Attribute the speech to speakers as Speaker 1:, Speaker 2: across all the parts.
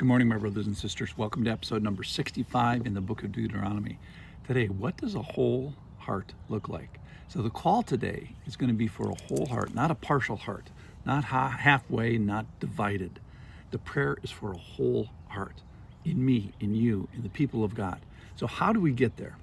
Speaker 1: Good morning, my brothers and sisters. Welcome to episode number 65 in the book of Deuteronomy. Today, what does a whole heart look like? So the call today is going to be for a whole heart, not a partial heart, not halfway, not divided. The prayer is for a whole heart in me, in you, in the people of God. So how do we get there?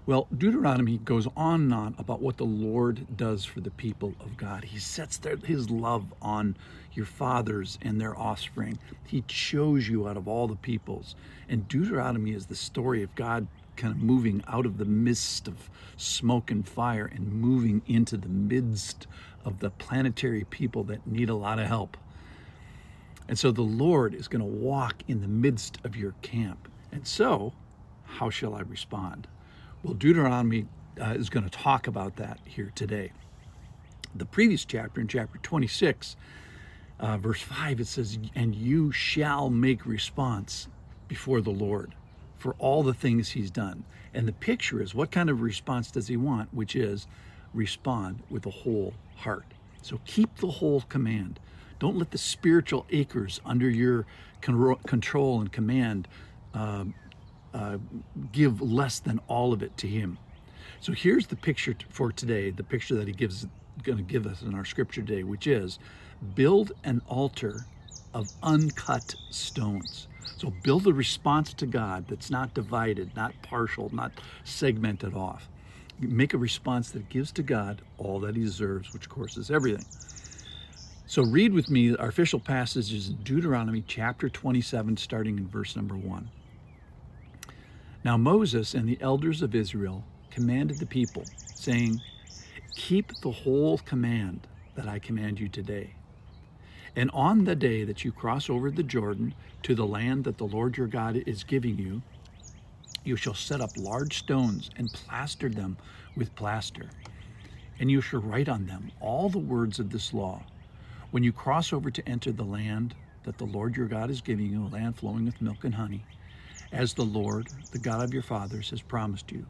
Speaker 1: Well, Deuteronomy goes on and on about what the Lord does for the people of God. He sets his love on your fathers and their offspring. He chose you out of all the peoples. And Deuteronomy is the story of God kind of moving out of the midst of smoke and fire and moving into the midst of the planetary people that need a lot of help. And so the Lord is going to walk in the midst of your camp. And so, how shall I respond? Well, Deuteronomy is going to talk about that here today. The previous chapter, in chapter 26, verse 5, it says, "And you shall make response before the Lord for all the things he's done." And the picture is, what kind of response does he want? Which is, respond with a whole heart. So keep the whole command. Don't let the spiritual acres under your control and command give less than all of it to him. So here's the picture for today, the picture that he going to give us in our scripture today, which is build an altar of uncut stones. So build a response to God that's not divided, not partial, not segmented off. Make a response that gives to God all that he deserves, which of course is everything. So read with me, our official passage is in Deuteronomy chapter 27, starting in verse number 1. Now Moses and the elders of Israel commanded the people, saying, "Keep the whole command that I command you today. And on the day that you cross over the Jordan to the land that the Lord your God is giving you, you shall set up large stones and plaster them with plaster. And you shall write on them all the words of this law. When you cross over to enter the land that the Lord your God is giving you, a land flowing with milk and honey, as the Lord, the God of your fathers, has promised you.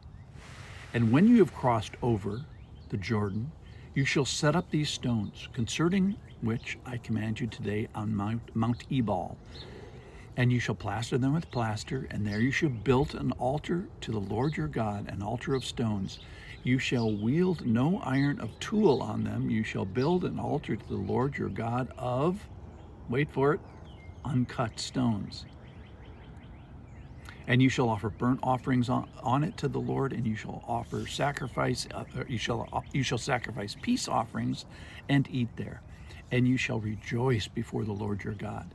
Speaker 1: And when you have crossed over the Jordan, you shall set up these stones, concerning which I command you today on Mount Ebal. And you shall plaster them with plaster, and there you shall build an altar to the Lord your God, an altar of stones. You shall wield no iron of tool on them. You shall build an altar to the Lord your God of," wait for it, "uncut stones. And you shall offer burnt offerings on it to the Lord, and you shall offer sacrifice. You shall sacrifice peace offerings, and eat there. And you shall rejoice before the Lord your God.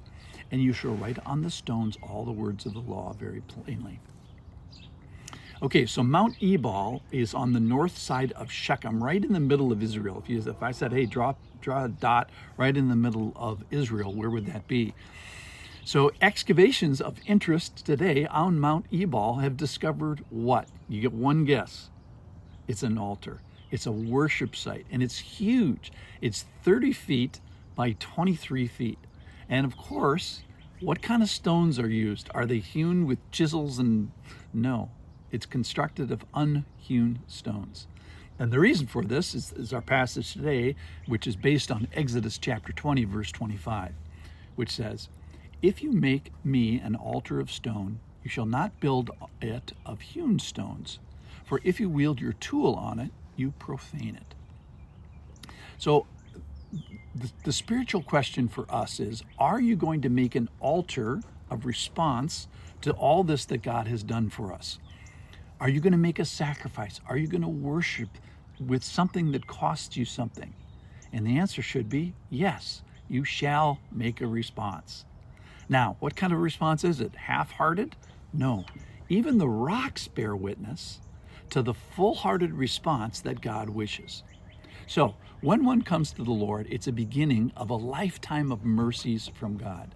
Speaker 1: And you shall write on the stones all the words of the law very plainly." Okay, so Mount Ebal is on the north side of Shechem, right in the middle of Israel. If I said, "Hey, draw a dot right in the middle of Israel," where would that be? So excavations of interest today on Mount Ebal have discovered what? You get one guess. It's an altar. It's a worship site, and it's huge. It's 30 feet by 23 feet. And of course, what kind of stones are used? Are they hewn with chisels? And no, it's constructed of unhewn stones. And the reason for this is our passage today, which is based on Exodus chapter 20, verse 25, which says, "If you make me an altar of stone, you shall not build it of hewn stones. For if you wield your tool on it, you profane it." So the spiritual question for us is, are you going to make an altar of response to all this that God has done for us? Are you going to make a sacrifice? Are you going to worship with something that costs you something? And the answer should be yes, you shall make a response. Now, what kind of response is it? Half-hearted? No. Even the rocks bear witness to the full-hearted response that God wishes. So, when one comes to the Lord, it's a beginning of a lifetime of mercies from God.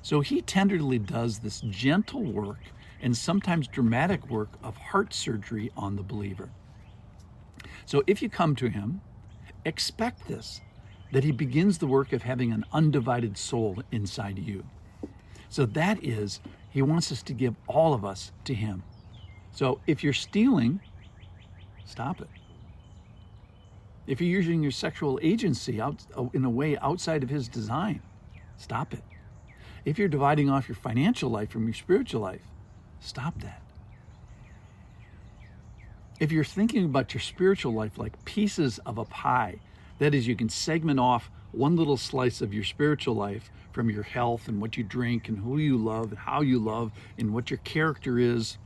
Speaker 1: So he tenderly does this gentle work and sometimes dramatic work of heart surgery on the believer. So if you come to him, expect this, that he begins the work of having an undivided soul inside you. So that is, he wants us to give all of us to him. So if you're stealing, stop it. If you're using your sexual agency in a way outside of his design, stop it. If you're dividing off your financial life from your spiritual life, stop that. If you're thinking about your spiritual life like pieces of a pie, that is, you can segment off one little slice of your spiritual life from your health and what you drink and who you love and how you love and what your character is,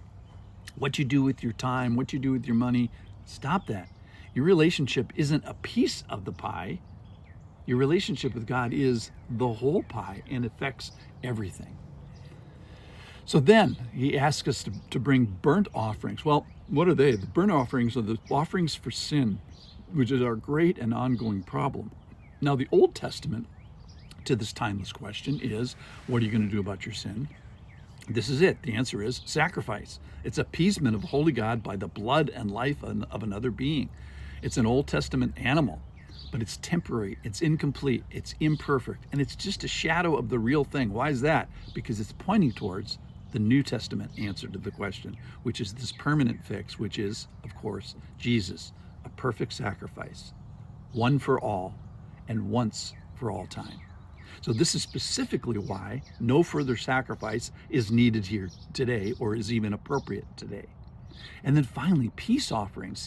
Speaker 1: what you do with your time, what you do with your money, stop that. Your relationship isn't a piece of the pie. Your relationship with God is the whole pie and affects everything. So then he asks us to bring burnt offerings. Well, what are they? The burnt offerings are the offerings for sin, which is our great and ongoing problem. Now, the Old Testament to this timeless question is, what are you going to do about your sin? This is it. The answer is sacrifice. It's appeasement of holy God by the blood and life of another being. It's an Old Testament animal, but it's temporary, it's incomplete, it's imperfect, and it's just a shadow of the real thing. Why is that? Because it's pointing towards the New Testament answer to the question, which is this permanent fix, which is, of course, Jesus, a perfect sacrifice, one for all and once for all time. So this is specifically why no further sacrifice is needed here today or is even appropriate today. And then finally, peace offerings.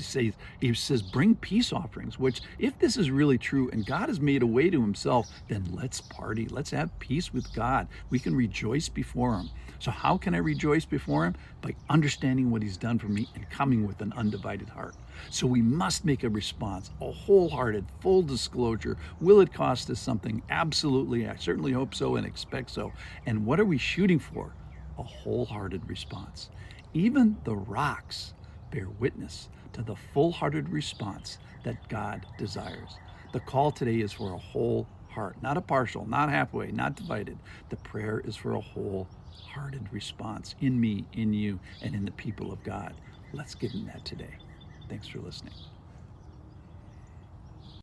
Speaker 1: He says, bring peace offerings, which if this is really true and God has made a way to himself, then let's party. Let's have peace with God. We can rejoice before him. So how can I rejoice before him? By understanding what he's done for me and coming with an undivided heart. So we must make a response, a wholehearted, full disclosure. Will it cost us something? Absolutely. I certainly hope so and expect so. And what are we shooting for? A wholehearted response. Even the rocks bear witness to the full-hearted response that God desires. The call today is for a whole heart, not a partial, not halfway, not divided. The prayer is for a wholehearted response in me, in you, and in the people of God. Let's give him that today. Thanks for listening.